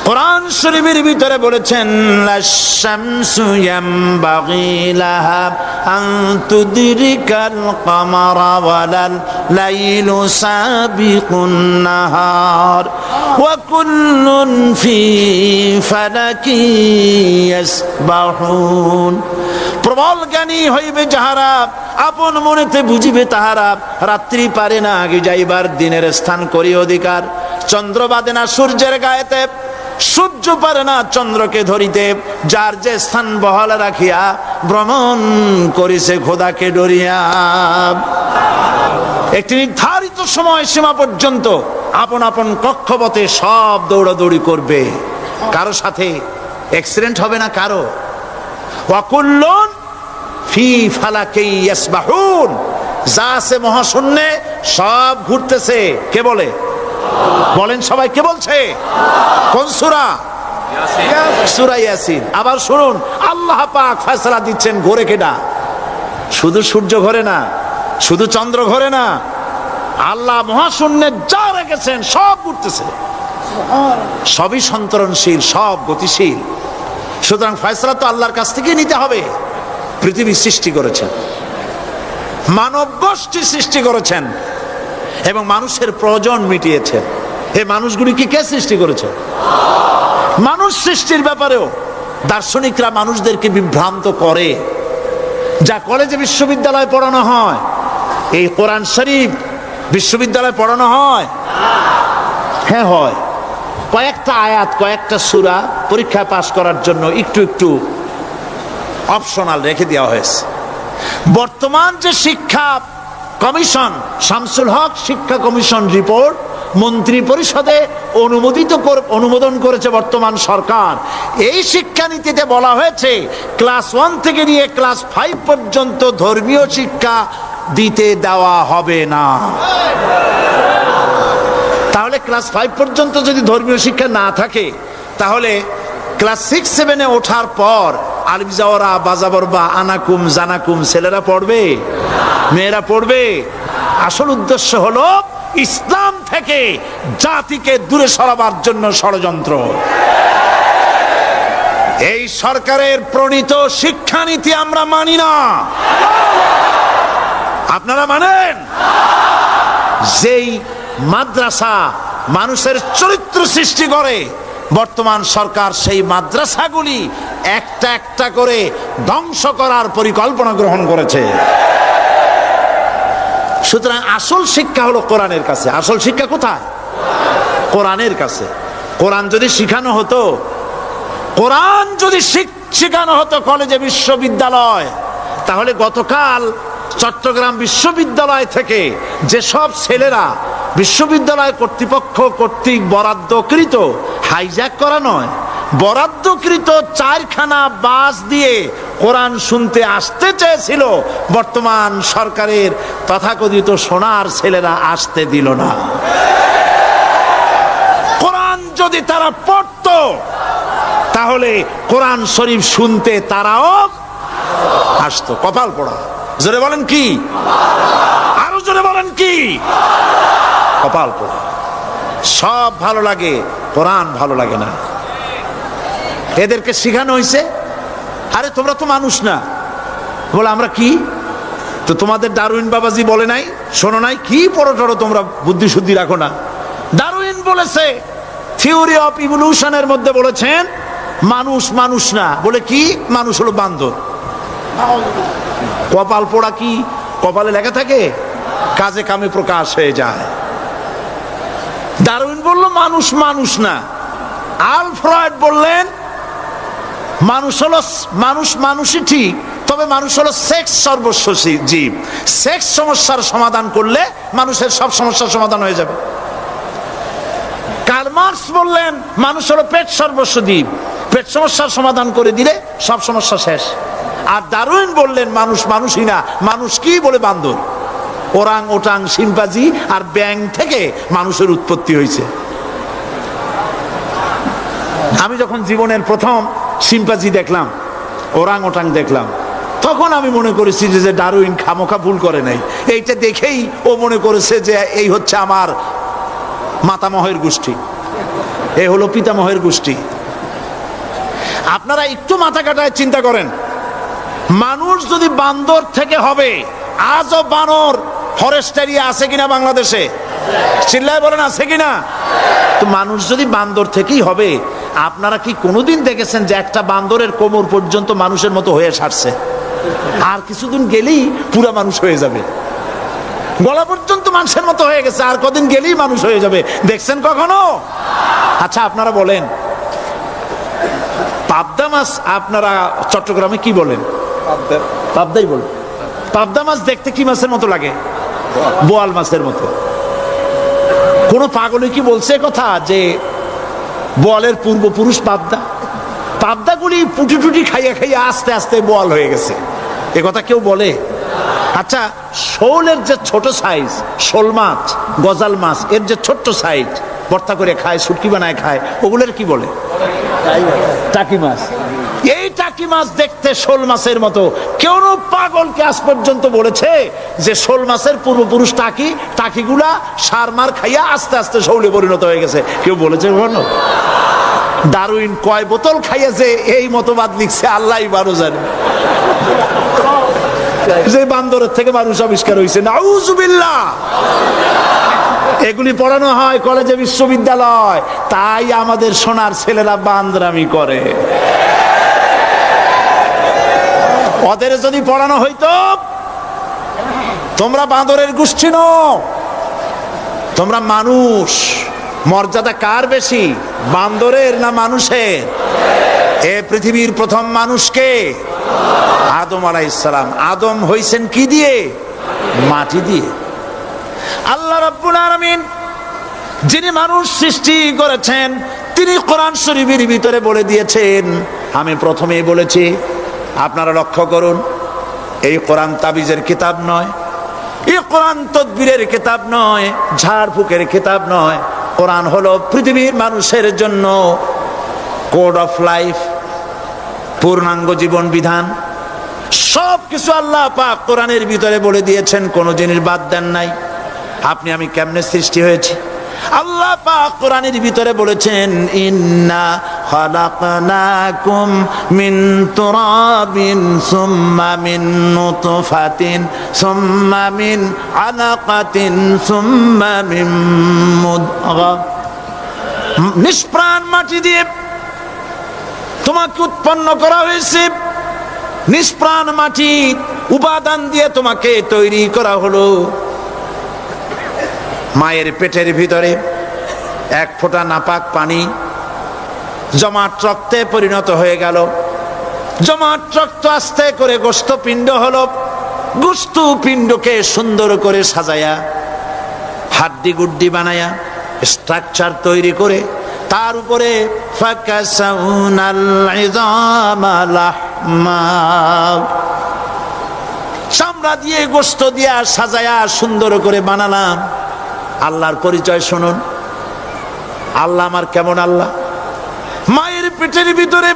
কোরআন শরীফের ভিতরে বলেছেন লাশ-শামসু ইয়ামবাগি লাহা আন তুদরিকাল কামারা ওয়ালাল লাইলু সাবিকুন নাহার ওয়া কুল্লুন ফি ফালাকি ইয়াসবাহুন। প্রবল জ্ঞানী হইবে যাহারা, আপন মনেতে বুঝিবে তাহারা। রাত্রি পারে না আগে যাইবার, দিনের স্থান করি অধিকার। চন্দ্র বাদে না সূর্যের গায়েতে, সূর্য পারে না চন্দ্রকে ধরিতে। যার যে স্থান বহাল রাখিয়া ভ্রমণ করিছে খোদাকে ডরিয়া। একটি নির্ধারিত সময় সীমা পর্যন্ত আপন আপন কক্ষপথে সব দৌড়াদৌড়ি করবে, কারো সাথে অ্যাক্সিডেন্ট হবে না কারো। ওয়াকুল্লুন ফি ফালাকি ইয়াসবাহুন। যা আছে মহাশূন্যে সব ঘুরতেছে। কে বলে? বলেন সবাই, কে বলছে? কোন সূরা? সূরা ইয়াসিন। আবার শুনুন, আল্লাহ পাক ফয়সালা দিচ্ছেন ঘোরে কেডা? শুধু সূর্য ঘোরে না, শুধু চন্দ্র ঘোরে না, আল্লাহ মহাশূন্যে যা রেখেছেন সব ঘুরতেছে, সবই সন্তরণশীল, সব গতিশীল। সুতরাং ফয়সালা তো আল্লাহর কাছ থেকে নিতে হবে। পৃথিবী সৃষ্টি করেছেন, মানব গোষ্ঠী সৃষ্টি করেছেন এবং মানুষের প্রয়োজন মিটিয়েছেন। এই মানুষগুলিকে কে সৃষ্টি করেছে? মানুষ সৃষ্টির ব্যাপারেও দার্শনিকরা মানুষদেরকে বিভ্রান্ত করে। যা কলেজে বিশ্ববিদ্যালয়ে পড়ানো হয়, এই কোরআন শরীফ বিশ্ববিদ্যালয়ে পড়ানো হয়? হ্যাঁ হয়। কয়েকটা আয়াত, কয়েকটা সূরা পরীক্ষায় পাশ করার জন্য একটু একটু অপশনাল রেখে দেওয়া হয়েছে। বর্তমান যে শিক্ষা কমিশন, শামসুল হক শিক্ষা কমিশন রিপোর্ট মন্ত্রী পরিষদে অনুমোদন করেছে বর্তমান সরকার। এই শিক্ষানীতিতে বলা হয়েছে ক্লাস 1 থেকে নিয়ে ক্লাস 5 পর্যন্ত ধর্মীয় শিক্ষা দিতে দেওয়া হবে না। তাহলে ক্লাস 5 পর্যন্ত যদি ধর্মীয় শিক্ষা না থাকে, তাহলে ক্লাস 6-7-এ ওঠার পর আলিফ জাওরা বাজাবরবা আনাকুম জানাকুম ছেলেরা পড়বে? মেয়েরা পড়বে? আসল উদ্দেশ্য হলো ইসলাম থেকে জাতিকে দূরে সরাবার জন্য ষড়যন্ত্র। এই সরকারের প্রণীত শিক্ষানীতি আমরা মানি না। আপনারা মানেন? যেই মাদ্রাসা মানুষের চরিত্র সৃষ্টি করে, বর্তমান সরকার সেই মাদ্রাসাগুলি একটা একটা করে ধ্বংস করার পরিকল্পনা গ্রহণ করেছে। সুতরাং আসল শিক্ষা হলো কোরআনের কাছে। আসল শিক্ষা কোথায়? কোরআনের কাছে। কোরআন যদি শিখানো হতো, কোরআন যদি শিখানো হতো কলেজে বিশ্ববিদ্যালয়, তাহলে গতকাল চট্টগ্রাম বিশ্ববিদ্যালয় থেকে যেসব ছেলেরা বিশ্ববিদ্যালয় কর্তৃপক্ষ কর্তৃক বরাদ্দকৃত, হাইজ্যাক করা নয়, বরাদ্দকৃত 4খানা বাস দিয়ে কোরআন শুনতে আসতে চেয়েছিল, বর্তমান সরকারের তথাকথিত সোনার ছেলেরা আসতে দিল না। কোরআন যদি তারা পড়তো, তাহলে কোরআন শরীফ শুনতে তারাও আসতো। কপাল পোড়া। জোরে বলেন কি? আরো জোরে বলেন কি? কপাল পোড়া। সব ভালো লাগে, কোরআন ভালো লাগে না। এদেরকে শিখানো হয়েছে, আরে তোমরা তো মানুষ না। বলে আমরা কি? তো তোমাদের ডারউইন বাবাজি বলে নাই, শোনো নাই? কি পড়ো টড়ো তোমরা, বুদ্ধি শুদ্ধি রাখো না। ডারউইন বলেছে, থিওরি অফ ইভলিউশনের মধ্যে বলেছেন মানুষ মানুষ না। বলে কি? মানুষ হলো বান্দর। কপাল পোড়া। কি কপালে লেখা থাকে? কাজে কামে প্রকাশ হয়ে যায়। ডারউইন বলল মানুষ মানুষ না। আলফ্রয়েড বললেন মানুষ হলো মানুষই ঠিক, তবে মানুষ হলো সেক্স সর্বস্ব জীব। সেক্স সমস্যার সমাধান করলে মানুষের সব সমস্যার সমাধান হয়ে যাবে। কার্ল মার্কস বললেন মানুষ হলো পেট সর্বস্ব জীব, পেট সমস্যার সমাধান করে দিলে সব সমস্যা শেষ। আর ডারউইন বললেন মানুষ মানুষই না, মানুষ কি? বলে বান্দর। ওরাং ওটাং শিম্পাজি আর ব্যাং থেকে মানুষের উৎপত্তি হয়েছে। আমি যখন জীবনের প্রথম শিম্পাজি দেখলাম, ওরাং ওটাং দেখলাম, তখন আমি মনে করেছি যে ডারউইন খামোখা ভুল করে নাই। এইটা দেখেই ও মনে করেছে যে এই হচ্ছে আমার মাতামহের গোষ্ঠী। এ হলো পিতামহের গোষ্ঠী। আপনারা একটু মাথা কাটায় চিন্তা করেন, মানুষ যদি বান্দর থেকে হবে, আজও বানর ফরেস্ট এরিয়া আছে কিনা বাংলাদেশে? চিল্লায় বলেন আছে কিনা? তো মানুষ যদি বান্দর থেকেই হবে, আপনারা কি কোনোদিন দেখেছেন যে একটা বান্দরের কোমর পর্যন্ত মানুষের মতো হয়ে সারছে? আর কিছুদিন গেলেই পুরা মানুষ হয়ে যাবে, গলা পর্যন্ত মানুষের মতো হয়ে গেছে, আর কদিন গেলেই মানুষ হয়ে যাবে। দেখছেন কখনো? আচ্ছা আপনারা বলেন, পাবদা মাছ আপনারা চট্টগ্রামে কি বলেন? পাবদাই বলেন। পাবদা মাছ দেখতে কি মাছের মতো লাগে? বোয়াল মাছের মতো। কোন পাগলে কি বলছে কথা যে বোয়ালের পূর্বপুরুষ পাবদা? পাবদাগুলি পুটি টুটি খাইয়া খাইয়া আস্তে আস্তে বোয়াল হয়ে গেছে, এ কথা কেউ বলে? আচ্ছা, শোলের যে ছোট সাইজ, শোল মাছ, গজাল মাছ, এর যে ছোট্ট সাইজ ভর্তা করে খায়, শুটকি বানায় খায়, ওগুলোর কি বলে? টাকি মাছ। এই টাকি মাছ দেখতে শোল মাছের মতো। কেউ পাগলকে আজ পর্যন্ত বলেছে যে শোল মাছের পূর্বপুরুষ টাকি, টাকিগুলা সার মার খাইয়া আস্তে আস্তে শৌলে পরিণত হয়ে গেছে? কেউ বলেছে কখনো? ডারউইন কয় বোতল খাইয়াছে এই মতবাদ লিখছে আল্লাহই ভালো জানে, যে বান্দরের থেকে মানুষ আবিষ্কার হয়েছে। নাউজুবিল্লাহ। এগুলি পড়ানো হয় কলেজে, বিশ্ববিদ্যালয়, তাই আমাদের সোনার ছেলেরা বান্দরামি করে। ওদের যদি পড়ানো হইতো তোমরা বান্দরের গোষ্ঠী নও, তোমরা মানুষ, মর্যাদা কার বেশি, বান্দরের না মানুষের? এ পৃথিবীর প্রথম মানুষকে আদম আলাইহিস সালাম। আদম হইছেন কি দিয়ে? মাটি দিয়ে। আল্লাহ রাব্বুল আলামিন যিনি মানুষ সৃষ্টি করেছেন, তিনি কোরআন শরীফের ভিতরে বলে দিয়েছেন, আমি প্রথমেই বলেছি, আপনারা লক্ষ্য করুন, এই কোরআন তাবিজের কিতাব নয়, এই কোরআন তদবিরের কিতাব নয়, ঝাড়ফুঁকের কিতাব নয়। কোরআন হলো পৃথিবীর মানুষের জন্য কোড অফ লাইফ, পূর্ণাঙ্গ জীবন বিধান। সব কিছু আল্লাহ পাক কোরআনের ভিতরে বলে দিয়েছেন, কোনো জিনিস বাদ দেন নাই। আপনি আমি কেমনে সৃষ্টি হয়েছি আল্লাহ পাক কোরআনের ভিতরে বলেছেন, ইন্না খালাকনাকুম মিন তুরাবিন সুম্মা মিন নুতফাতিন সুম্মা মিন আলাকাতিন সুম্মা মিন মুদগা। নিষ্প্রাণ মাটি দিয়ে তোমাকে উৎপন্ন করা হয়েছে, নিষ্প্রাণ মাটি উপাদান দিয়ে তোমাকে তৈরি করা হলো। মায়ের পেটের ভিতরে এক ফোঁটা নাপাক পানি জমাট রক্তে পরিণত হয়ে গেল, জমাট রক্ত আস্তে করে গোস্ত পিণ্ড হলো, গোস্ত পিণ্ডকে সুন্দর করে সাজায়া হাড্ডি গুড্ডি বানায়া স্ট্রাকচার তৈরি করে তার উপরে ফাকাসাউনাল ইযামা লাহমা, চামড়া দিয়ে গোস্ত দিয়া সাজায়া সুন্দর করে বানালাম। আল্লাহর পরিচয় শুনুন, আল্লাহ আমার কেমন আল্লাহ। মায়ের পেটের ভিতরে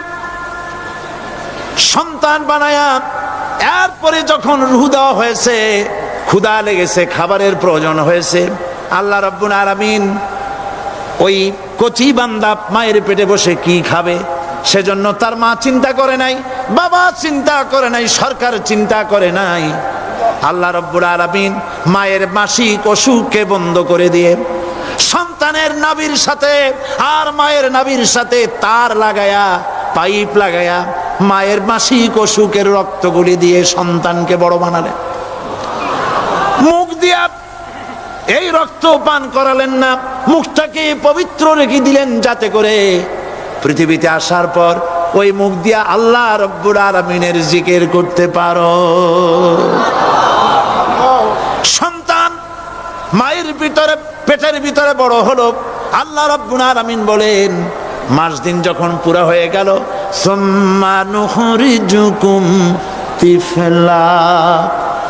সন্তান বানায়া এরপরে যখন রূহ দেওয়া হয়েছে, ক্ষুধা লেগেছে, খাবারের প্রয়োজন হয়েছে, আল্লাহ রাব্বুল আলামিন ওই কচি বান্দা মায়ের পেটে বসে কি খাবে, সেজন্য তার মা চিন্তা করে নাই, বাবা চিন্তা করে নাই, সরকার চিন্তা করে নাই। আল্লাহ রাব্বুল আলামিন মায়ের মাসিক অসুখকে বন্ধ করে দিয়ে সন্তানের নাভির সাথে আর মায়ের নাভির সাথে তার লাগায়া, পাইপ লাগায়া মায়ের মাসিক অসুখের রক্তগুলি দিয়ে সন্তানকে বড় বানালেন। মুখ দিয়া এই রক্ত পান করালেন না, মুখটাকে পবিত্র রেখে দিলেন যাতে করে পৃথিবীতে আসার পর ওই মুখ দিয়া আল্লাহ রাব্বুল আলামিনের জিকির করতে পারো। সন্তান মায়ের ভিতরে পেটের ভিতরে বড় হলো, আল্লাহ রাব্বুল আলামিন বলেন মাস দিন যখন পুরা হয়ে গেল, সুম্মা নুখরিজুকুম তিফলা,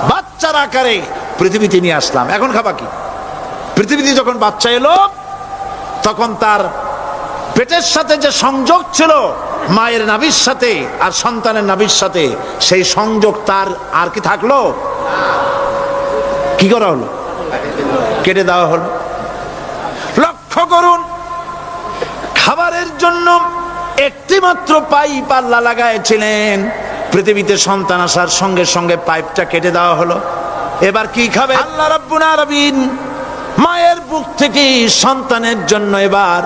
বাচ্চার আকারে পৃথিবীতে নিয়ে আসলাম। এখন খাবা কি? পৃথিবীতে যখন বাচ্চা এলো তখন তার পেটের সাথে যে সংযোগ ছিল মায়ের নাভির সাথে আর সন্তানের নাভির সাথে, সেই সংযোগ তার আর কি থাকলো? কি করা হলো? কেটে দেওয়া হলো। লক্ষ্য করুন, খাবারের জন্য একটি মাত্র পাইপ আল্লাহ লাগাইছিলেন। পৃথিবীতে সন্তান আসার সঙ্গে সঙ্গে পাইপটা কেটে দেওয়া হলো। এবার কি খাবে? আল্লাহ রাব্বুল আলামিন মায়ের বুক থেকে সন্তানের জন্য এবার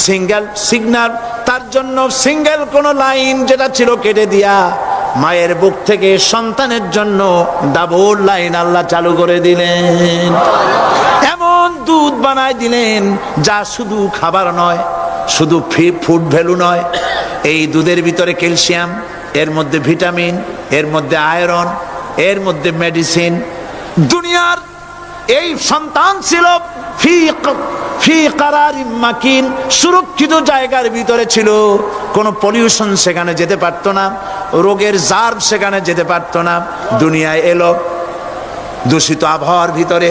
সিঙ্গেল সিগন্যাল, তার জন্য সিঙ্গেল কোন লাইন যেটা ছিল কেটে দিয়া মায়ের বুক থেকে সন্তানের জন্য ডাবল লাইন আল্লাহ চালু করে দিলেন। এমন দুধ বানায় দিলেন যা শুধু খাবার নয়, শুধু ফুড ভ্যালু নয়। এই দুধের ভিতরে ক্যালসিয়াম, এর মধ্যে ভিটামিন, এর মধ্যে আয়রন, এর মধ্যে মেডিসিন। দুনিয়ার এই সন্তান ছিল ফি কারারিম মাকিন, সুরক্ষিত জায়গার ভিতরে ছিল। কোনো পলিউশন সেখানে যেতে পারতো না, রোগের জার্ম সেখানে যেতে পারতো না। দুনিয়ায় এলো দূষিত আবহাওয়ার ভিতরে।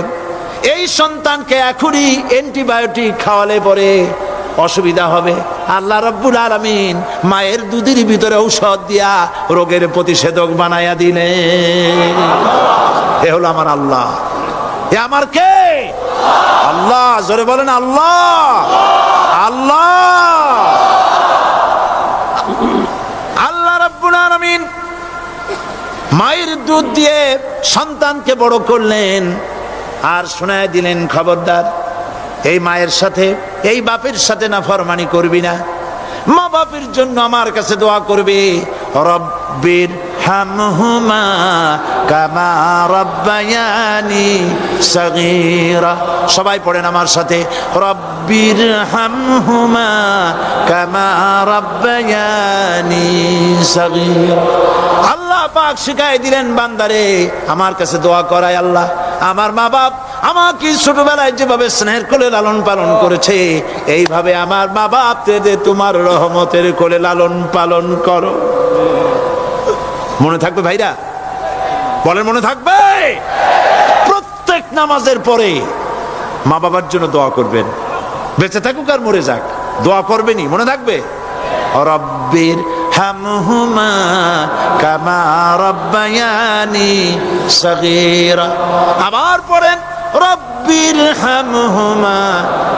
এই সন্তানকে এখনই অ্যান্টিবায়োটিক খাওয়ালে পরে অসুবিধা হবে। আল্লাহ রাব্বুল আলামিন মায়ের দুধের ভিতরে ঔষধ দিয়া রোগের প্রতিষেধক বানায়া দিলেন। এ হলো আমার আল্লাহ। এ আমার কে? আল্লাহ। জোরে বলেন আল্লাহ। আল্লাহ আল্লাহ রাব্বুল আলামিন মায়ের দুধ দিয়ে সন্তানকে বড় করলেন আর শোনায় দিলেন, খবরদার এই মায়ের সাথে, এই বাপের সাথে নাফরমানি করবি না। মা বাপের জন্য আমার কাছে দোয়া করবে, রব্বির হামহুমা কামা রাব্বায়ানি সগীরা। সবাই পড়েন আমার সাথে, রব্বির হামহুমা কামা রাব্বায়ানি সগীরা। আল্লাহ পাক শিখাই দিলেন বান্দারে আমার কাছে দোয়া করায়, আল্লাহ আমার মা বাপ আমাকে ছোটবেলায় যেভাবে স্নেহের কোলে লালন পালন করেছে, এইভাবে আমার মা বাপ তোমার রহমতের কোলে লালন পালন করো। মনে থাকবে ভাইরা? বলেন মনে থাকবে? প্রত্যেক নামাজের পরে মা বাবার জন্য দোয়া করবেন, বেঁচে থাকুক আর মরে যাক, দোয়া করবেনই। মনে থাকবে? রব্বির হামহুমা কামা রাব্বায়ানি সগীরা। আবার পড়েন, রব্বির হামহুমা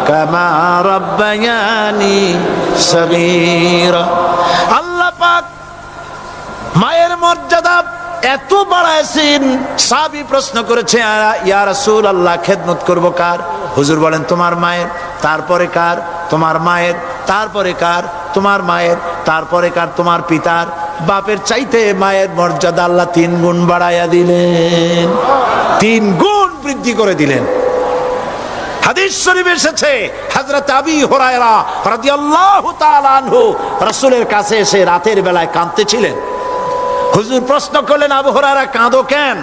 কামা রাব্বায়ানি সগীরা। আল্লাহ পাক মায়ের মর্যাদা এত বাড়াইছেন। সাহাবী প্রশ্ন করেছে, ইয়া রাসূলুল্লাহ খেদমত করব কার? হুজুর বলেন তোমার মায়ের, তারপরে কার? তোমার মায়ের, তারপরে কার? তোমার মায়ের, তারপরে কার? তোমার পিতার। বাপের চাইতে মায়ের মর্যাদা আল্লাহ 3 গুণ বাড়াইয়া দিলেন, 3 গুণ বৃদ্ধি করে দিলেন। হাদিস শরীফে এসেছে, হযরত আবী হুরায়রা রাদিয়াল্লাহু তাআলা আনহু রাসূলের কাছে এসে রাতের বেলায় কাঁদতেছিলেন। হুজুর প্রশ্ন করলেন, আবু হুরায়রা কাঁদো কেন?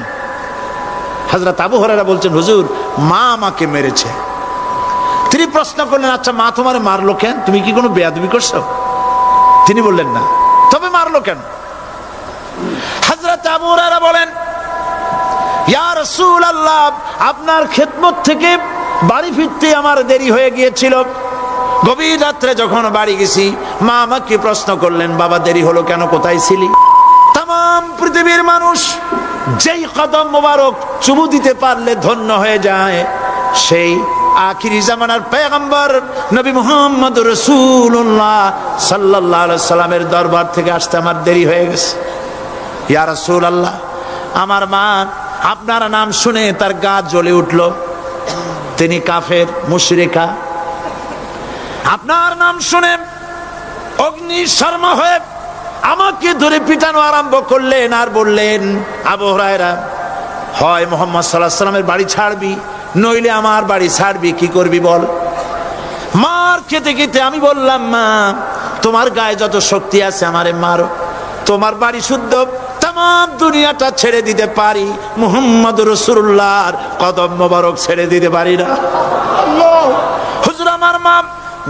হযরত আবু হুরায়রা বলছেন, হুজুর মা আমাকে মেরেছে। তিনি প্রশ্ন করলেন, আচ্ছা মা তোমারে মারলো কেন? তুমি কি কোনো বেয়াদবি করছো? তিনি বললেন না। তবে মারলো কেন? হযরত আবু হুরায়রা বলেন, ইয়া রাসূলুল্লাহ আপনার খেদমত থেকে বাড়ি ফিরতে আমার দেরি হয়ে গিয়েছিল। গভীর রাত্রে যখন বাড়ি গেছি, মা আমাকে প্রশ্ন করলেন, বাবা দেরি হলো কেন, কোথায় ছিলি? তাম পৃথিবীর মানুষ যেই কদম মোবারক চুমু দিতে পারলে ধন্য হয়ে যায়, সেই আখিরি জামানার পয়গম্বর নবী মুহাম্মদ রাসূলুল্লাহ সাল্লাল্লাহু আলাইহি সাল্লামের দরবার থেকে আসতে আমার দেরি হয়ে গেছে। ইয়া রাসূলুল্লাহ আমার মা আপনার নাম শুনে তার গা জ্বলে উঠল। তিনি কাফের, মুশরিকা। আপনার নাম শুনে অগ্নি শর্মা হয়ে আমাকে ধরে পিটানো আরম্ভ করলেন আর বললেন, আবু হুরায়রা হয় মুহাম্মদ সাল্লাল্লাহু আলাইহি সাল্লামের বাড়ি ছাড়বি, নইলে আমার বাড়ি ছাড়বি, কি করবি বল। মার খেতে খেতে আমি বললাম, মা তোমার গায়ে যত শক্তি আছে আমারে মারো, তোমার বাড়ি শুদ্ধ, তাম দুনিয়াটা ছেড়ে দিতে পারি, মুহাম্মদ রাসূলুল্লাহর কদম মোবারক ছেড়ে দিতে পারি না। হুজুর আমার মা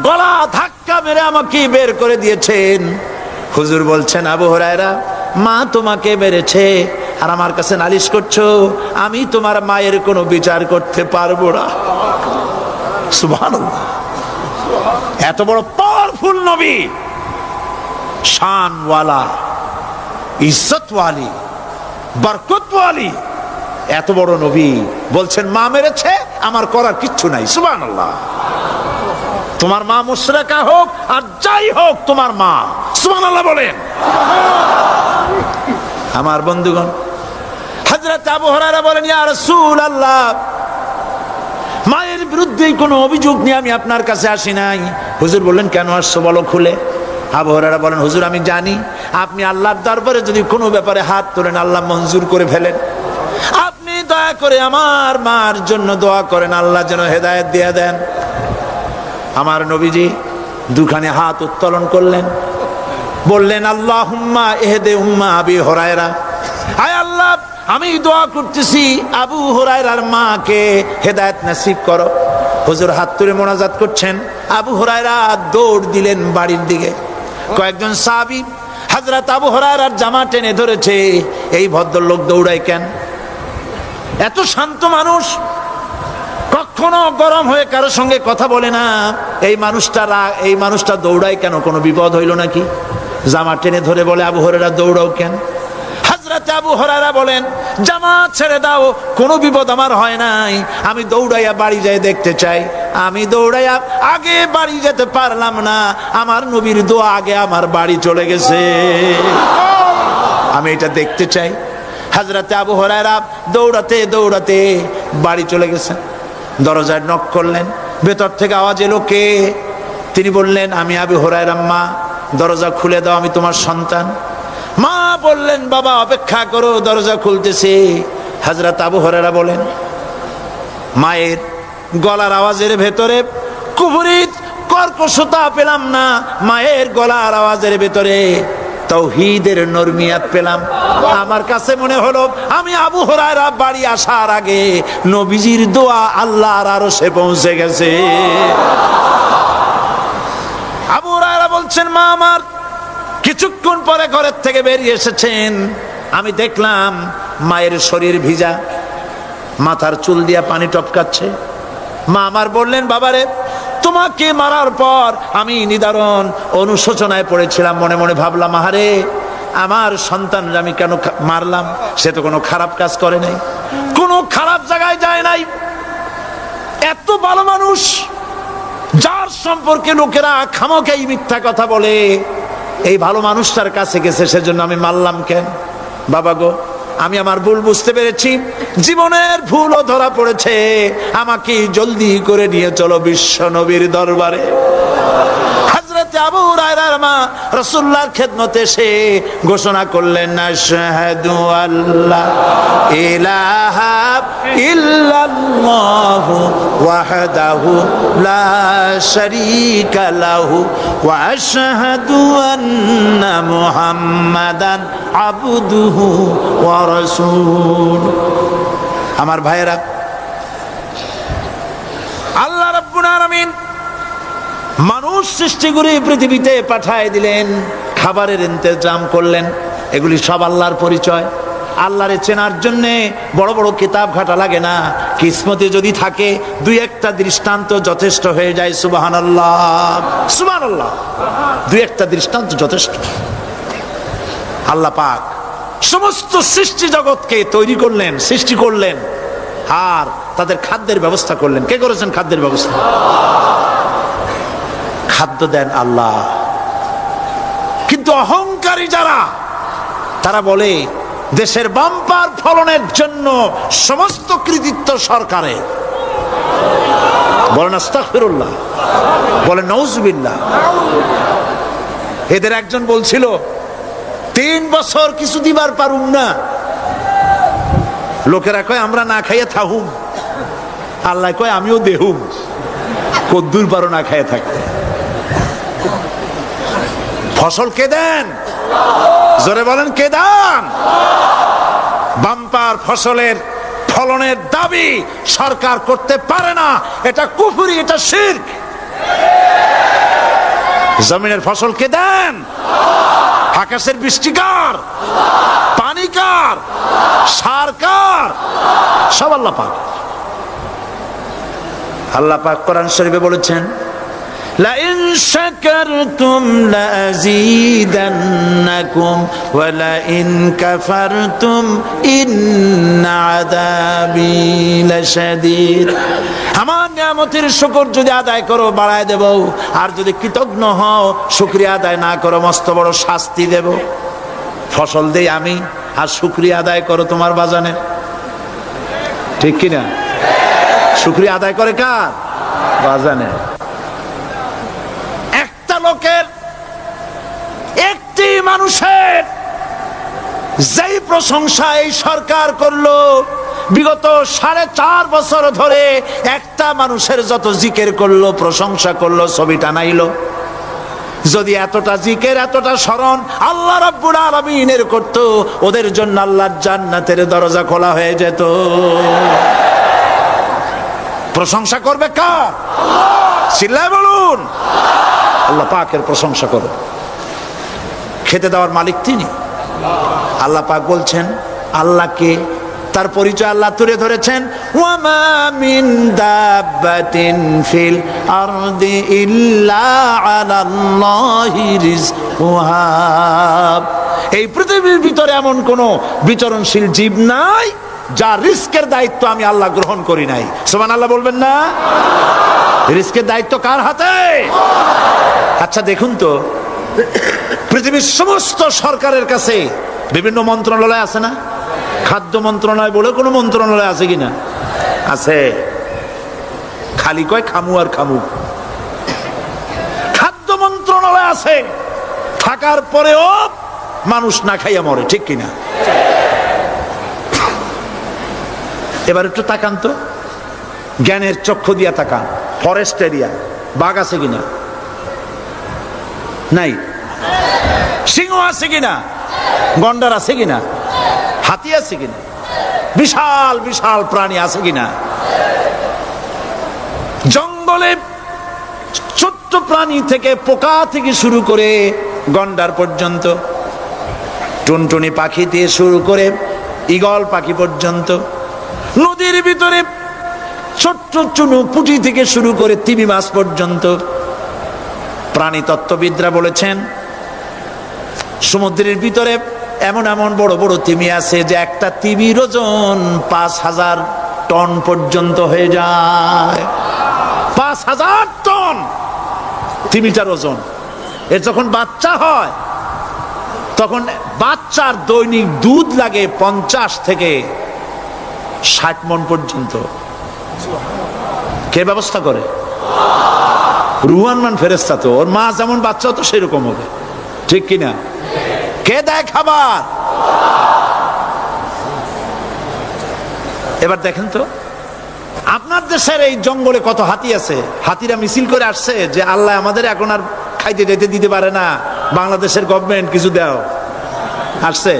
গলা ধাক্কা মেরে আমাকে বের করে দিয়েছেন। হুজুর বলছেন, আবু হুরায়রা মা তোমাকে মেরেছে আর আমার কাছে নালিশ করছো, আমি তোমার মায়ের কোনো বিচার করতে পারবো না। সুবহানাল্লাহ। এত বড় পাওয়ারফুল নবী, শানওয়ালা, ইজ্জতওয়ালি, বরকতওয়ালি, এত বড় নবী বলছেন মা মেরেছে, আমার করার কিচ্ছু নাই। সুবহানাল্লাহ। তোমার মা মুশরিকা হোক আর যাই হোক তোমার মা। সুবহানাল্লাহ বলেন। আমার বন্ধুগণ, হযরত আবু হুরায়রা বলেন, ইয়া রাসূলুল্লাহ, মায়ের বিরুদ্ধে কোনো অভিযোগ নিয়ে আমি আপনার কাছে আসি নাই। হুজুর বললেন, কেন আসছো বলো খুলে। আবু হুরায়রা বলেন, হুজুর আমি জানি আপনি আল্লাহর দরবারে যদি কোনো ব্যাপারে হাত তোলেন আল্লাহ মঞ্জুর করে ফেলেন। আপনি দয়া করে আমার মার জন্য দোয়া করেন, আল্লাহ যেন হেদায়েত দিয়ে দেন। আমার নবীজি দুখানে হাত উত্তোলন করলেন, বললেন, আল্লাহুম্মা ইহদি উম্মা আবি হুরায়রা, আয় আল্লাহ আমি দোয়া করতেছি আবু হুরায়রার মাকে হেদায়েত নসিব করো। হুজুর হাত তুলে মোনাজাত করছেন, আবু হুরায়রা দৌড় দিলেন বাড়ির দিকে। কয়েকজন সাহাবী হযরত আবু হুরায়রার জামা টেনে ধরেছে, এই ভদ্রলোক দৌড়ায় কেন? এত শান্ত মানুষ, কখনো গরম হয়ে কারো সঙ্গে কথা বলে না। এই মানুষটা দৌড়ায় কেন? কোনো বিপদ হইল নাকি? জামা টেনে ধরে বলে, আবু হুরায়রা দৌড়াও কেন? হযরত আবু হুরায়রা বলেন, জামা ছেড়ে দাও, কোনো বিপদ আমার হয় নাই, আমি দৌড়াইয়া বাড়ি যাই দেখতে চাই। আমি দৌড়াইয়া আগে বাড়ি যেতে পারলাম না, আমার নবীর দোয়া আগে আমার বাড়ি চলে গেছে, আমি এটা দেখতে চাই। হযরত আবু হুরায়রা দৌড়াতে দৌড়াতে বাড়ি চলে গেছেন। দরজায় নক করলেন, ভেতর থেকে আওয়াজ এলো, কে? তিনি বললেন, আমি আবু হুরায়রা, মা দরজা খুলে দাও, আমি তোমার সন্তান। মা বললেন, বাবা অপেক্ষা করো, দরজা খুলতেছে। হযরত আবু হুরায়রা বলেন, মায়ের গলার আওয়াজের ভেতরে কুফরি কর্কশতা পেলাম না, মায়ের গলার আওয়াজের ভেতরে তাওহীদের নরমিয়াত পেলাম। আমার কাছে মনে হলো আমি আবু হুরায়রা বাড়ি আসার আগে নবীজির দোয়া আল্লাহর আরশে পৌঁছে গেছে। আবু হুরায়রা বলছেন, মা আমার কিছুক্ষণ পরে ঘরের থেকে বেরিয়ে এসেছেন, আমি দেখলাম মায়ের শরীর ভিজা, মাথার চুল দিয়া পানি টপকাচ্ছে। মা আমার বললেন, বাবারে তোমাকে মারার পর আমি নিদারুণ অনুশোচনায় পড়েছিলাম, মনে মনে ভাবলাম, আহারে আমার সন্তান আমি কেন মারলাম? সে তো কোনো খারাপ কাজ করে নাই, কোনো খারাপ জায়গায় যায় নাই। এত ভালো মানুষ যার সম্পর্কে লোকেরা খামোখাই মিথ্যা কথা বলে, এই ভালো মানুষটার কাছে গেছে, সেজন্য আমি মারলাম কেন? বাবা গো, আমি আমার ভুল বুঝতে পেরেছি, জীবনের ভুলও ধরা পড়েছে, আমাকে জলদি করে নিয়ে চলো বিশ্ব নবীর দরবারে। হযরত আবু হুরায়রার মা রাসূলুল্লাহর খেদমতে এসে ঘোষণা করলেন, আশহাদু আল্লা ইলাহা ইল্লাল্লাহু ওয়াহদাহু লা শারীকা লাহু ওয়া আশহাদু আন্না মুহাম্মাদান আবদুহু ওয়া রাসূলুহু। আমার ভাইয়েরা, আল্লাহ রাব্বুল আলামিন মানুষ সৃষ্টি করে পৃথিবীতে পাঠায় দিলেন, খাবারের ইন্তজাম করলেন, এগুলি সব আল্লাহর পরিচয়। আল্লাহরে চেনার জন্য বড় বড় কিতাব ঘাটা লাগে না, কিসমতে যদি থাকে দুই একটা দৃষ্টান্ত যথেষ্ট হয়ে যায়। সুবহানাল্লাহ, সুবহানাল্লাহ, দুই একটা দৃষ্টান্ত যথেষ্ট। আল্লাহ পাক সমস্ত সৃষ্টি জগৎকে তৈরি করলেন, সৃষ্টি করলেন, আর তাদের খাদ্যের ব্যবস্থা করলেন। কে করেছেন খাদ্যের ব্যবস্থা? খাদ্য দেন আল্লাহ। কিন্তু অহংকারী যারা, তারা বলে দেশের বাম্পার ফলনের জন্য সমস্ত কৃতিত্ব সরকারের। বলেন আস্তাগফিরুল্লাহ, বলেন নাউজুবিল্লাহ। এদের একজন বলছিল, 3 বছর কিছু দিবার পারুম না, লোকেরা কয় আমরা না খাইয়ে থাকুম, আল্লাহ কয় আমিও দেহুম, কদ্দুর পারো না খাইয়ে থাকতে। ফসল কে দেন? জোরে বলেন, কে দেন? বাম্পার ফসলের ফলনের দাবি সরকার করতে পারে না, এটা কুফরি, এটা শিরক। জমিনের ফসল কে দেন? আকাশের বৃষ্টি কার? পানি কার? সার কার? সব আল্লাহ পাক। আল্লাহ পাক কোরআন শরীফে বলেছেন, লাইন শাকারতুম লাযীদান্নাকুম ওয়া লাইন কাফারতুম ইন্না আযাবি লাশাদীদ। আমার নিয়ামতের শুকর যদি আদায় করো বাড়ায় দেব, আর যদি কৃতজ্ঞ হও শুকরিয়া আদায় না করো মস্ত বড় শাস্তি দেব। ফসল দেই আমি, আর শুকরিয়া আদায় করো তোমার বাজানে, ঠিক কিনা? শুকরিয়া আদায় করে কার? বাজানে। একটা লোকের, একটি মানুষের যেই প্রশংসা এই সরকার করলো বিগত 4.5 বছর ধরে, একটা মানুষের যত জিকির করলো, প্রশংসা করলো, ছবি টানাইলো, যদি এতটা জিকির এতটা স্মরণ আল্লাহ রাব্বুল আলামিনের করত, ওদের জন্য আল্লাহর জান্নাতের দরজা খোলা হয়ে যেত। প্রশংসা করবে কার? চিল্লায় বলুন, আল্লাহ পাকের প্রশংসা করো। খেতে দেওয়ার মালিক তিনি। আল্লাহ পাক বলছেন আল্লাহকে, তার পরিচয় আল্লাহ তুলে ধরেছেন, ওয়ামা মিন দাব্বাতিন ফিল আরদি ইল্লা আলাল্লাহি রিজকুহা। এই পৃথিবীর ভিতরে এমন কোন বিচরণশীল জীব নাই যার রিস্কের দায়িত্ব আমি আল্লাহ গ্রহণ করি নাই। সুবহানাল্লাহ বলবেন না? রিস্কের দায়িত্ব কার হাতে? আচ্ছা দেখুন তো, পৃথিবীর সমস্ত সরকারের কাছে বিভিন্ন মন্ত্রণালয় আছে না? খাদ্য মন্ত্রণালয় বলে কোনো মন্ত্রণালয় আছে কিনা? আছে। খালি কয় খামু আর খামু। খাদ্য মন্ত্রণালয় আছে, থাকার পরেও মানুষ না খাইয়া মরে, ঠিক কিনা? এবার একটু তাকান তো, জ্ঞানের চক্ষু দিয়া তাকান। ফরেস্ট এরিয়া বাঘ আছে কিনা? নাই। সিংহ আছে কিনা? গন্ডার আছে কিনা? হাতি আছে কিনা? বিশাল বিশাল প্রাণী আছে কিনা? জঙ্গলে ছোট্ট প্রাণী থেকে, পোকা থেকে শুরু করে গন্ডার পর্যন্ত, টুনটুনি পাখি দিয়ে শুরু করে ঈগল পাখি পর্যন্ত, নদীর ভিতরে ছোট্ট চুনু পুঁটি থেকে শুরু করে তিমি মাছ পর্যন্ত। প্রাণী তত্ত্ববিদরা বলেছেন সমুদ্রের ভিতরে এমন এমন বড় বড় তিমি আছে যে একটা তিমির ওজন 5000 টন পর্যন্ত হয়ে যায়। 5000 টন তিমিটার ওজন। এর যখন বাচ্চা হয় তখন বাচ্চার দৈনিক দুধ লাগে 50 থেকে 60 মণ পর্যন্ত। কে ব্যবস্থা করে? রুহান মান ফেরেশতা। তো ওর মা যেমন বাচ্চা তো সেরকম হবে, ঠিক কিনা? কে দেয় খাবার? এবার দেখেন তো, আপনার দেশের এই জঙ্গলে কত হাতি আছে। হাতিরা মিছিল করে আসছে যে আল্লাহ আমাদের এখন আর খাইতে যেতে দিতে পারে না, বাংলাদেশের গভর্নমেন্ট কিছু দাও। আসছে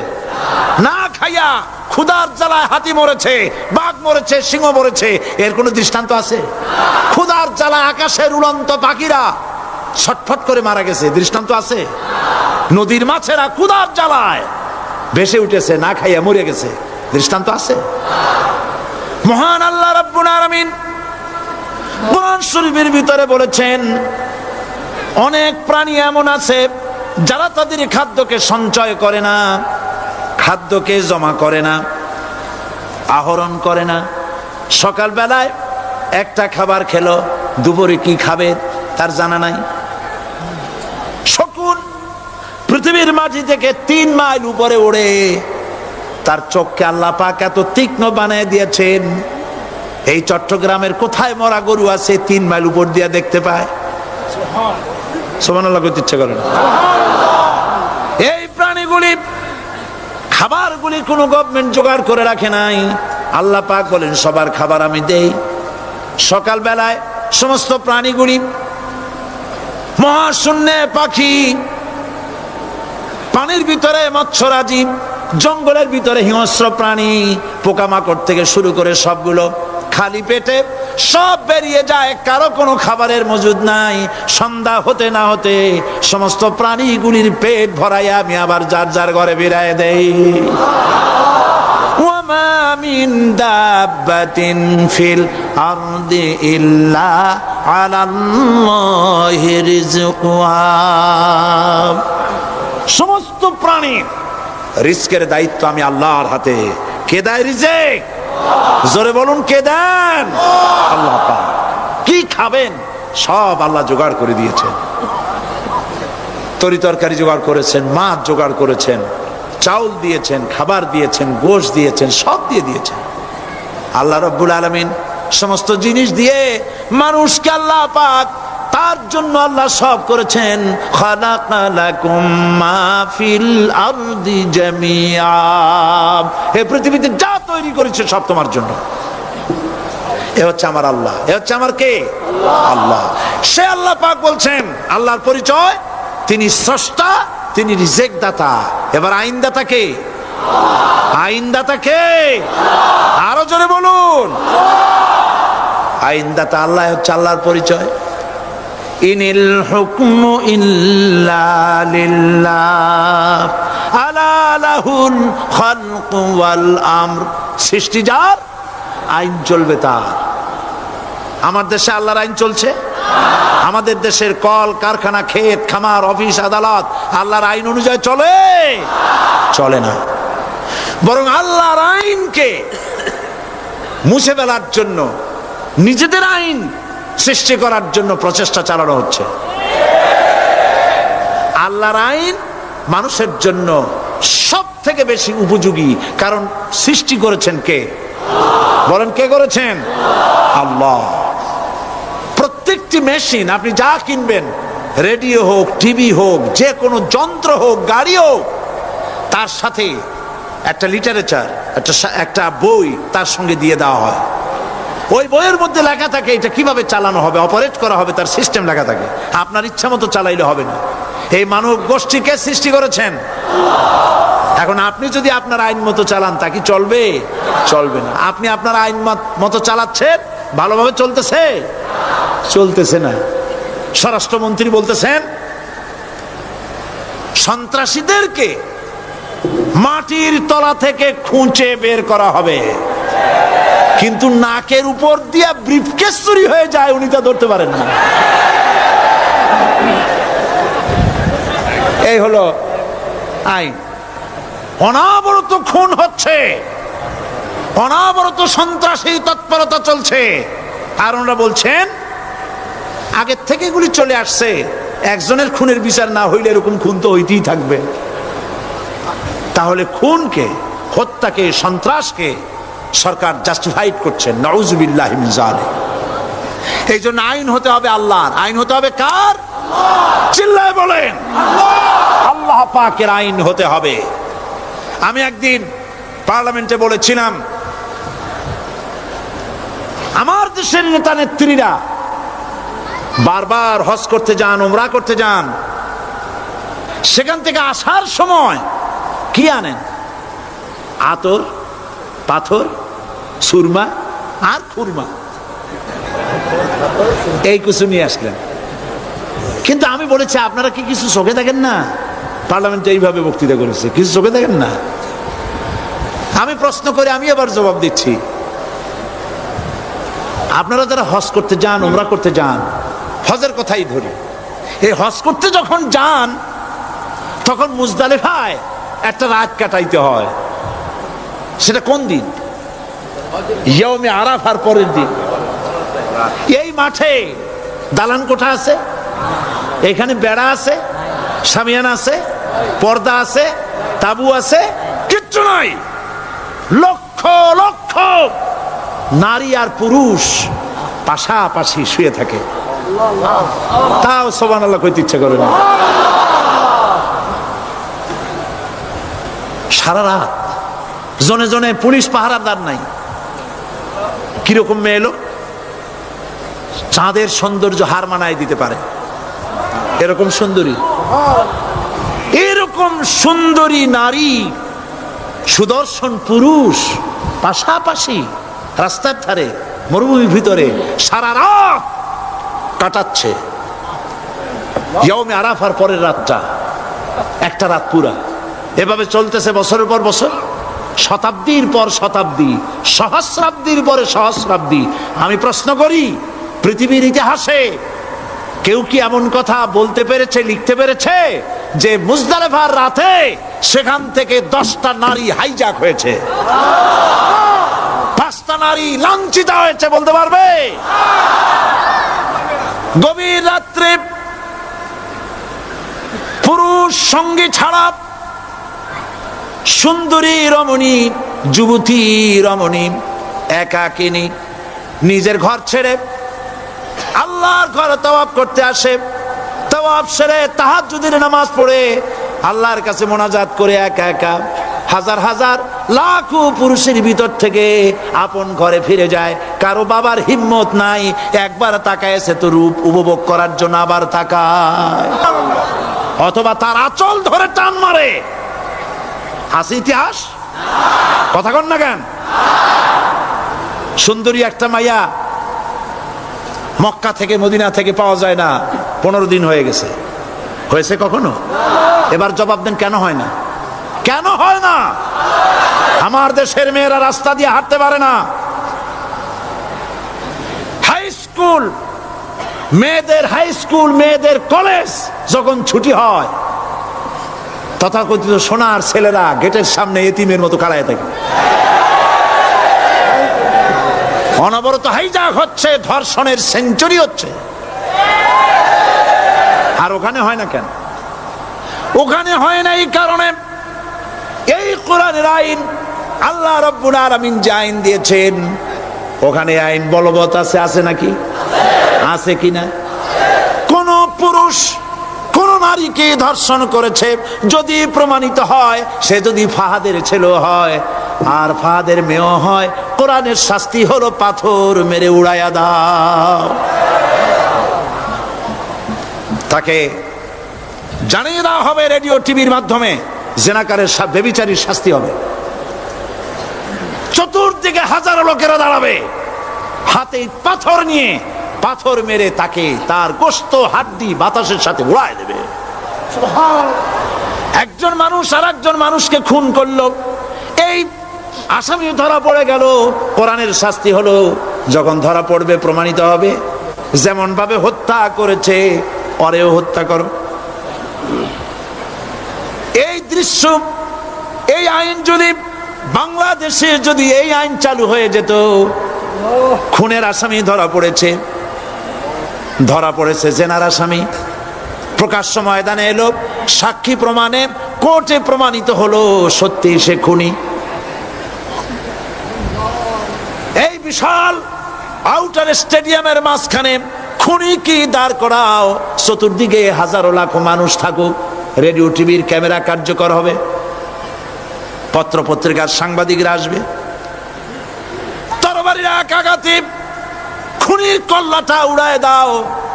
না, খাইয়া ক্ষুধার জ্বালায় হাতি মরেছে, বাঘ মরেছে, সিংহ মরেছে। এর কোন দৃষ্টান্ত আছে? ক্ষুধার জ্বালায় আকাশের উড়ন্ত পাখিরা ছটফট করে মারা গেছে, দৃষ্টান্ত আছে? নদীর মাছেরা ক্ষুধার জ্বালায় ভেসে উঠেছে, না খাইয়া মরে গেছে, দৃষ্টান্ত আছে? মহান আল্লাহ রাব্বুল আলামিন কোরআন শরীফের ভিতরে বলেছেন অনেক প্রাণী এমন আছে যারা তাদের খাদ্যকে সঞ্চয় করে না, খাদ্যকে জমা করে না, আহরণ করে না। সকাল বেলায় একটা খাবার খেলো, দুপুরে কি খাবে তার জানা নাই। শকুন পৃথিবীর মাটি থেকে 3 মাইল উপরে ওড়ে, তার চোখকে আল্লাহ পাক এত তীক্ষ্ণ বানিয়ে দিয়েছেন। এই চট্টগ্রামের কোথায় মরা গরু আছে 3 মাইল উপর দিয়ে দেখতে পায়? সুবহানাল্লাহ করতে ইচ্ছা করে না। এই প্রাণীগুলি খাবারগুলি কোন গভর্নমেন্ট জোগাড় করে রাখে নাই। আল্লাহ পাক বলেন সবার খাবার আমি দেই। সকাল বেলায় সমস্ত প্রাণীগুলি, মহাশূন্যে পাখি, পানির ভিতরে মৎস্যরাজি, জঙ্গলের ভিতরে হিংস্র প্রাণী, পোকামাকড় থেকে শুরু করে সবগুলো খালি পেটে সব বেরিয়ে যায়, কারো কোনো খাবারের মজুদ নাই। সন্ধ্যা হতে না হতে সমস্ত প্রাণীগুলির পেট ভরাইয়া আমি আবার যার যার ঘরে বেরায় দেই। মা মিন দাব্বাতিন ফিল আরদি ইল্লা আলাল্লাহি রিজকুহা। সমস্ত প্রাণীর রিজকের দায়িত্ব আমি আল্লাহর হাতে। কে দেয় রিজেক? জোরে বলুন, কে দেন? আল্লাহ পাক। কি খাবেন সব আল্লাহ জোগাড় করে দিয়েছেন। তরি তরকারি জোগাড় করেছেন, মাছ জোগাড় করেছেন, চাউল দিয়েছেন, খাবার দিয়েছেন, গোশত দিয়েছেন, সব দিয়ে দিয়েছেন আল্লাহ রাব্বুল আলামিন। সমস্ত জিনিস দিয়ে মানুষকে আল্লাহ পাক তার জন্য আল্লাহ সব করেছেন। খালাকালাকুম মা ফিল আরদি জামিআ, এই পৃথিবীতে যা তৈরি করেছে সব তোমার জন্য। এ হচ্ছে আমার আল্লাহ, এ হচ্ছে আমার কে? আল্লাহ। সে আল্লাহ পাক বলছেন, আল্লাহর পরিচয় তিনি স্রষ্টা, তিনি রিজেক দাতা। এবার আইনদাতা কে? আইনদাতা কে? আরো জোরে বলুন। আইনদাতা আল্লাহ হচ্ছে আল্লাহর পরিচয়। ইনিল হুকমু ইল্লা লিল্লাহ আলা লাহুল খালকু ওয়াল আমর। সৃষ্টি যার, আইন চলবে তার। আমার দেশে আল্লাহর আইন চলছে? আমাদের দেশের কল কারখানা, ক্ষেত খামার, অফিস আদালত আল্লাহর আইন অনুযায়ী চলে? চলে না। বরং আল্লাহর আইনকে মুছে ফেলার জন্য, নিজেদের আইন সৃষ্টি করার জন্য প্রচেষ্টা চালানো হচ্ছে। আল্লাহর আইন মানুষের জন্য সব থেকে বেশি উপযোগী, কারণ সৃষ্টি করেছেন কে? বলেন, কে করেছেন? আল্লাহ। প্রত্যেকটি মেশিন আপনি যা কিনবেন, রেডিও হোক, টিভি হোক, যে কোনো যন্ত্র হোক, গাড়ি হোক, তার সাথে একটা লিটারেচার, একটা বই তার সঙ্গে দিয়ে দেওয়া হয়। ওই বইয়ের মধ্যে লেখা থাকে এটা কিভাবে চালানো হবে, অপারেট করা হবে, তার সিস্টেম লেখা থাকে। আপনার ইচ্ছা মতো চালাইলে হবে না। এই মানব গোষ্ঠীকে সৃষ্টি করেছেন। এখন আপনি যদি আপনার আইন মতো চালান, তা কি চলবে? চলবে না। আপনি আপনার আইন মতো চালাচ্ছেন, ভালোভাবে চলতেছে? চলতেছে না। স্বরাষ্ট্রমন্ত্রী বলতেছেন সন্ত্রাসীদেরকে মাটির তলা থেকে খুঁজে বের করা হবে, কিন্তু নাকের উপর দিয়া ব্রিফকেস চুরি হয়ে যায়, উনি তা ধরতে পারেন না। এই হলো আইন। অনাবরত খুন হচ্ছে, অনাবরত সন্ত্রাসী তৎপরতা চলছে, আর ওনারা বলছেন আগের থেকে এগুলি চলে আসছে, একজনের খুনের বিচার না হইলে এরকম খুন তো হইতেই থাকবে। তাহলে খুনকে, হত্যাকে, সন্ত্রাসকে সরকার জাস্টিফাইড করছেন। নাউযুবিল্লাহি মিন যালিক। এই জন্য আইন হতে হবে আল্লাহর। আইন হতে হবে কার? চিল্লায় বলেন, আল্লাহ পাকের আইন হতে হবে। আমি একদিন পার্লামেন্টে বলেছিলাম, আমার দেশের নেতা নেত্রীরা বারবার হজ করতে যান, উমরা করতে যান, সেখান থেকে আসার সময় কি আনেন? আতর, পাথর, সুরমা আর খুরমা, এই কিছু নিয়ে আসলেন। কিন্তু আমি বলেছি, আপনারা কি কিছু চোখে দেখেন না? পার্লামেন্টে এইভাবে বক্তৃতা করেছে, কিছু চোখে দেখেন না? আমি প্রশ্ন করে আমি আবার জবাব দিচ্ছি, আপনারা যারা হজ করতে যান, উমরা করতে যান, হজের কথাই ধরি, এই হজ করতে যখন যান তখন মুজদালিফায় একটা রাত কাটাইতে হয়। সেটা কোন দিন? ইয়মে আরাফার পরের দিন। এই মাঠে দালান কোঠা আছে, এখানে বেড়া আছে, শামিয়ানা আছে, পর্দা আছে, তাবু আছে, কিচ্ছু নাই। লক্ষ লক্ষ নারী আর পুরুষ পাশাপাশি শুয়ে থাকে, তাও সুবহানাল্লাহ কইতে ইচ্ছা করে না। সারা রাত জনে জনে পুলিশ পাহারাদার নাই। কিরকম মেয়ে এলো, চাঁদের সৌন্দর্য হার মানায় দিতে পারে এরকম সুন্দরী, এরকম সুন্দরী নারী, সুদর্শন পুরুষ পাশাপাশি রাস্তার ধারে মরুভূমির ভিতরে সারা রাত কাটাচ্ছে। ইয়মে আরাফার পরের রাতটা, একটা রাত পুরা এভাবে চলতেছে বছরের পর বছর। শতাব্দীর পর শতাব্দী, সহস্রাব্দীর পরে সহস্রাব্দী। আমি প্রশ্ন করি, পৃথিবীর ইতিহাসে কেউ কি এমন কথা বলতে পেরেছে, লিখতে পেরেছে যে মুজদালিফার রাতে সেখান থেকে 10টা নারী হাইজ্যাক হয়েছে, 5টা নারী লাঞ্ছিত হয়েছে, বলতে পারবে? গভীর রাত্রে পুরুষ সঙ্গী ছাড়া সুন্দরী রমণী, যুবতী রমণী একাকিনী নিজের ঘর ছেড়ে আল্লাহর ঘরে তাওয়াফ করতে আসে। তাওয়াফ সেরে তাহাজ্জুদের নামাজ পড়ে আল্লাহর কাছে মোনাজাত করে একা একা হাজার হাজার লাখো পুরুষের ভিতর থেকে আপন ঘরে ফিরে যায়। কারো বাবার হিম্মত নাই একবার তাকায় সে তো রূপ উপভোগ করার জন্য আবার তাকায়, অথবা তার আঁচল ধরে টান মারে। আছে ইতিহাস? কথা কন না কেন? সুন্দরী একটা মাইয়া মক্কা থেকে মদিনা থেকে পাওয়া যায় না, 15 দিন হয়ে গেছে। হয়েছে কখনো? এবার জবাব দেন, কেন হয় না? কেন হয় না? আমার দেশের মেয়েরা রাস্তা দিয়ে হাঁটতে পারে না। হাই স্কুল মেয়েদের, হাই স্কুল মেয়েদের কলেজ যখন ছুটি হয়, তথাকথিত সোনার ছেলেরা গেটের সামনে এতিমের মতো কাড়ায় থাকে। অনবরত হাইজ্যাক হচ্ছে, ধর্ষণের সেঞ্চুরি হচ্ছে। আর ওখানে হয় না কেন? ওখানে হয় না এই কারণে, এই কোরআনের আইন আল্লাহ রাব্বুল আলামিন যে আইন দিয়েছেন, ওখানে আইন বলবৎ আছে। আছে নাকি? আছে কিনা? কোন পুরুষ কোন নারীকে ধর্ষণ করেছে যদি প্রমাণিত হয়, সে যদি ফাহাদের ছেলে হয় আর ফাহাদের মেয়ে হয়, কোরআনের শাস্তি হলো পাথর মেরে উড়াইয়া দাও। তাকে জানিয়ে দেওয়া হবে রেডিও টিভির মাধ্যমে, জেনাকারের ব্যভিচারীর শাস্তি হবে। চতুর্দিকে হাজারো লোকেরা দাঁড়াবে, হাতে পাথর নিয়ে পাথর মেরে তাকে তার গোশত হাড্ডি বাতাসের সাথে উড়ায় দেবে। একজন মানুষ আর একজন মানুষকে খুন করলো, এই আসামি ধরা পড়ে গেল, কোরআনের শাস্তি হলো যখন ধরা পড়বে প্রমাণিত হবে, যেমন ভাবে হত্যা করেছে পরেও হত্যা করো। এই দৃশ্য, এই আইন যদি বাংলাদেশে যদি এই আইন চালু হয়ে যেত, খুনের আসামি ধরা পড়েছে, জেনার আসামি, প্রকাশ্য ময়দানে এলো, সাক্ষী প্রমাণে কোর্টে প্রমাণিত হলো সত্যি সে খুনি। এই বিশাল আউটার স্টেডিয়ামের মাঝখানে খুনি কি দাঁড় করাও, চতুর্দিকে হাজারো লাখো মানুষ থাকুক, রেডিও টিভির ক্যামেরা কার্যকর হবে, পত্র পত্রিকার সাংবাদিকরা আসবে, তরবারির এক আঘাতে খুনির কল্লাটা উড়ায় দাও,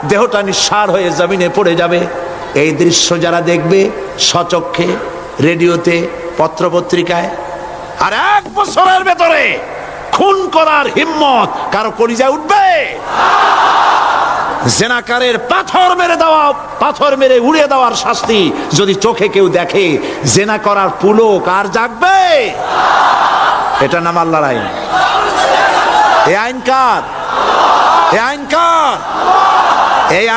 দেহটা নিঃসার হয়ে জমিনে পড়ে যাবে। এই দৃশ্য যারা দেখবে স্বচক্ষে, রেডিওতে, পত্র পত্রিকায়, আর 1 বছরের ভেতরে খুন করার হিম্মত কারো কলিজায় উঠবে? জেনাকারের পাথর মেরে দেওয়া, পাথর মেরে উড়িয়ে দেওয়ার শাস্তি যদি চোখে কেউ দেখে, জেনা করার পুলক আর জাগবে? এটা নাম আল্লাহর আইন। এই আইন কার? এই আইন কার? এই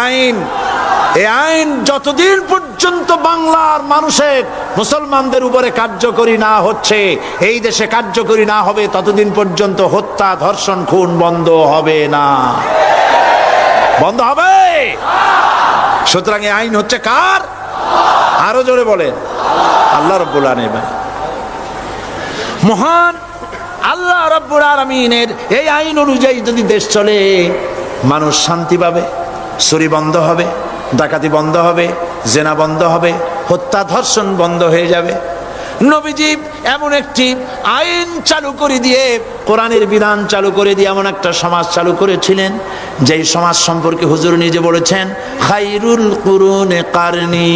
আইন যতদিন পর্যন্ত বাংলার মানুষের, মুসলমানদের উপরে কার্যকরী না হচ্ছে, এই দেশে কার্যকরী না হবে, ততদিন পর্যন্ত হত্যা, ধর্ষণ, খুন বন্ধ হবে না। বন্ধ হবে? সুতরাং এই আইন হচ্ছে কার? আরো জোরে বলেন, আল্লাহ রাব্বুল আলামিন। মহান আল্লাহ রাব্বুল আলামিনের এই আইন অনুযায়ী যদি দেশ চলে, মানুষ শান্তি পাবে, চুরি বন্ধ হবে, ডাকাতি বন্ধ হবে, জেনা বন্ধ হবে, হত্যা ধর্ষণ বন্ধ হয়ে যাবে। নবীজি এমন একটি আইন চালু করে দিয়ে, কোরআনের বিধান চালু করে দিয়ে এমন একটা সমাজ চালু করেছিলেন, যেই সমাজ সম্পর্কে হুজুর নিজে বলেছেন, খায়রুল কুরুনে কারনি,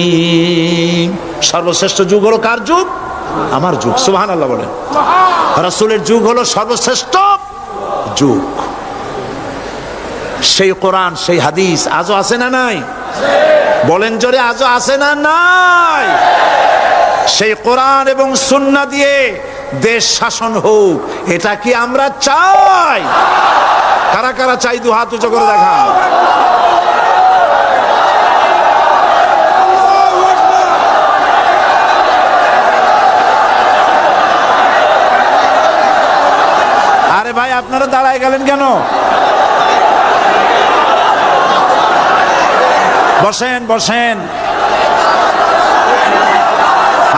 সর্বশ্রেষ্ঠ যুগ হলো কার যুগ? আমার যুগ। সুবহানাল্লাহ বলেন। রাসূলের যুগ হলো সর্বশ্রেষ্ঠ যুগ। সেই কোরআন, সেই হাদিস আজও আছে না নাই? বলেন জোরে, আজও আছে না নাই? সেই কোরআন এবং সুন্নাহ দিয়ে দেশ শাসন হোক, এটা কি আমরা চাই? কারা কারা চাই দু হাত উঁচু করে দেখা। আরে ভাই, আপনারা দাঁড়ায় গেলেন কেন? বসেন বসেন।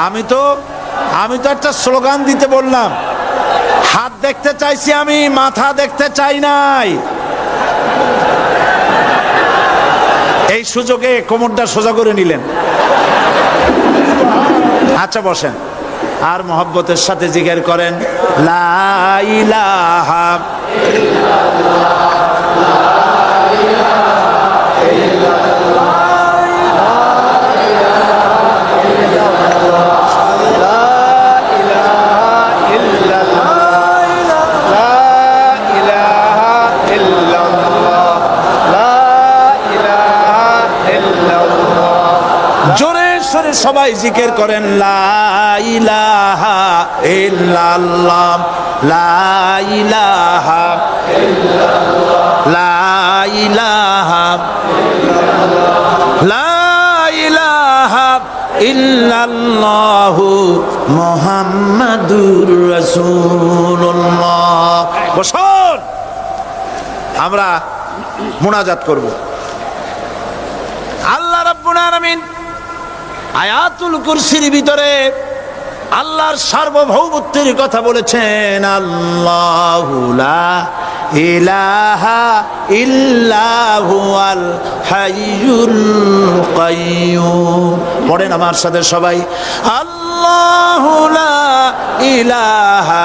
আমি তো একটা স্লোগান দিতে বললাম। হাত দেখতে চাইছি আমি, মাথা দেখতে চাই নাই। এই সুযোগে কোমরটা সোজা করে নিলেন। আচ্ছা বসেন, আর মহব্বতের সাথে জিকির করেন লা ইলাহা সবাই জিকির করেন লা ইলাহা ইল্লাল্লাহ লা ইলাহা ইল্লাল্লাহ লা ইলাহা ইল্লাল্লাহ লা ইলাহা ইল্লাল্লাহ মুহাম্মাদুর রাসূলুল্লাহ। বসুন, আমরা মুনাজাত করব। আল্লাহ রাব্বুল আলামিন আয়াতুল কুরসির ভিতরে আল্লাহর সার্বভৌমত্বের কথা বলেছেন। আল্লাহু লা ইলাহা ইল্লা হুয়াল হাইয়ুল কাইয়্যুম। পড়েন আমার সাথে সবাই, আল্লাহু লা ইলাহা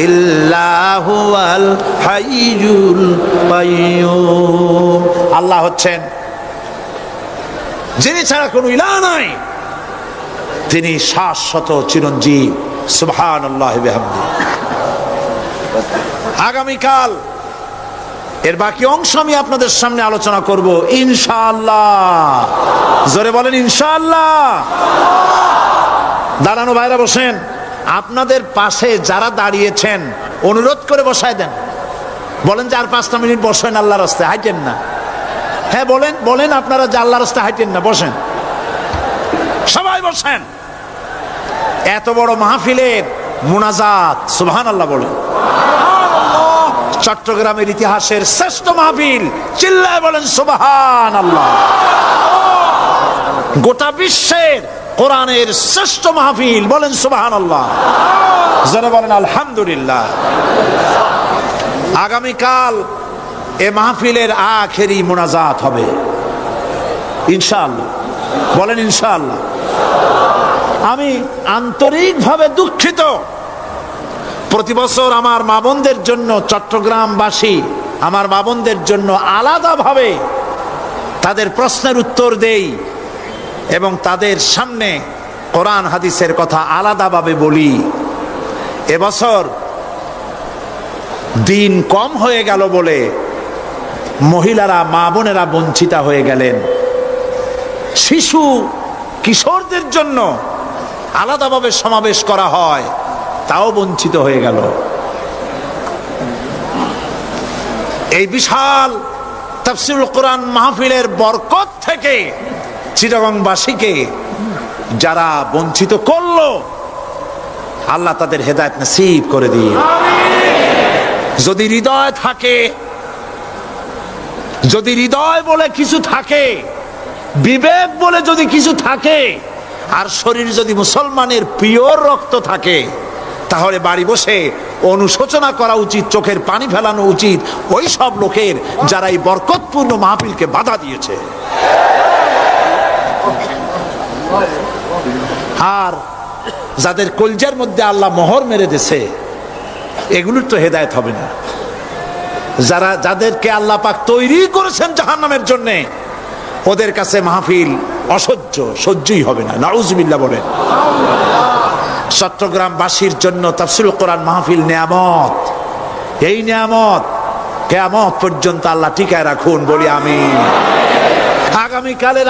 ইল্লা হুয়াল হাইয়ুল কাইয়্যুম। আল্লাহ হচ্ছেন যিনি ছাড়া কোনো ইলাহ নাই, তিনি শাশ্বত চিরঞ্জীব। সুবহানাল্লাহি বিহামদিহি। আগামীকাল এর বাকি অংশ আমি আপনাদের সামনে আলোচনা করব ইনশাআল্লাহ। জোরে বলেন ইনশাআল্লাহ। দাঁড়ানো ভাইরা বসেন। আপনাদের পাশে যারা দাঁড়িয়েছেন অনুরোধ করে বসায় দেন। বলেন যে আর 5টা মিনিট বসেন, আল্লাহর রাস্তায় হাঁটেন না। হ্যাঁ বলেন, বলেন আপনারা যে আল্লাহর রাস্তায় হাঁটেন না, বসেন, সবাই বসেন। এত বড় মাহফিলের মুনাজাত, সুবহানাল্লাহ বলেন। চট্টগ্রামের ইতিহাসের শ্রেষ্ঠ মাহফিল, চিল্লায় বলেন সুবহানাল্লাহ। গোটা বিশ্বের কোরআনের শ্রেষ্ঠ মাহফিল, বলেন সুবহানাল্লাহ। যারা বলেন আলহামদুলিল্লাহ। আগামীকাল এ মাহফিলের আখেরি মুনাজাত হবে ইনশাআল্লাহ। বলেন ইনশাআল্লাহ। আমি আন্তরিকভাবে দুঃখিত, প্রতি বছর আমার মা বোনদের জন্য, চট্টগ্রামবাসী আমার মা বোনদের জন্য আলাদাভাবে তাদের প্রশ্নের উত্তর দেই এবং তাদের সামনে কোরআন হাদিসের কথা আলাদাভাবে বলি। এবছর দিন কম হয়ে গেল বলে মহিলারা, মা বোনেরা বঞ্চিতা হয়ে গেলেন। শিশু কিশোরদের জন্য আলাদাভাবে সমাবেশ করা হয়, তাও বঞ্চিত হয়ে গেল। এই বিশাল তাফসীরুল কোরআন মাহফিলের বরকত থেকে চিটাগংবাসীকে যারা বঞ্চিত করলো, আল্লাহ তাদের হেদায়েত নসিব করে দিন। যদি হৃদয় থাকে, যদি হৃদয় বলে কিছু থাকে, বিবেক বলে যদি কিছু থাকে, আর শরীর যদি মুসলমানের পিওর রক্ত থাকে, তাহলে বাড়ি বসে অনুশোচনা করা উচিত, চোখের পানি ফেলানো উচিত ওই সব লোকের যারা এই বরকতপূর্ণ মাহফিলকে বাধা দিয়েছে। আর যাদের কলজার মধ্যে আল্লাহ মোহর মেরে দিয়েছে, এগুলোর তো হেদায়েত হবে না। যাদেরকে আল্লাহ পাক তৈরি করেছেন জাহান্নামের জন্য, ওদের কাছে মাহফিল অসহ্য, সহ্যই হবে না। নাউজুবিল্লাহ বলেন। চট্টগ্রামবাসীর জন্য তাফসীরুল কোরআন মাহফিল নিয়ামত। এই নিয়ামত কিয়ামত পর্যন্ত আল্লাহ টিকায় রাখুন, বলি আমিন। আগামীকালের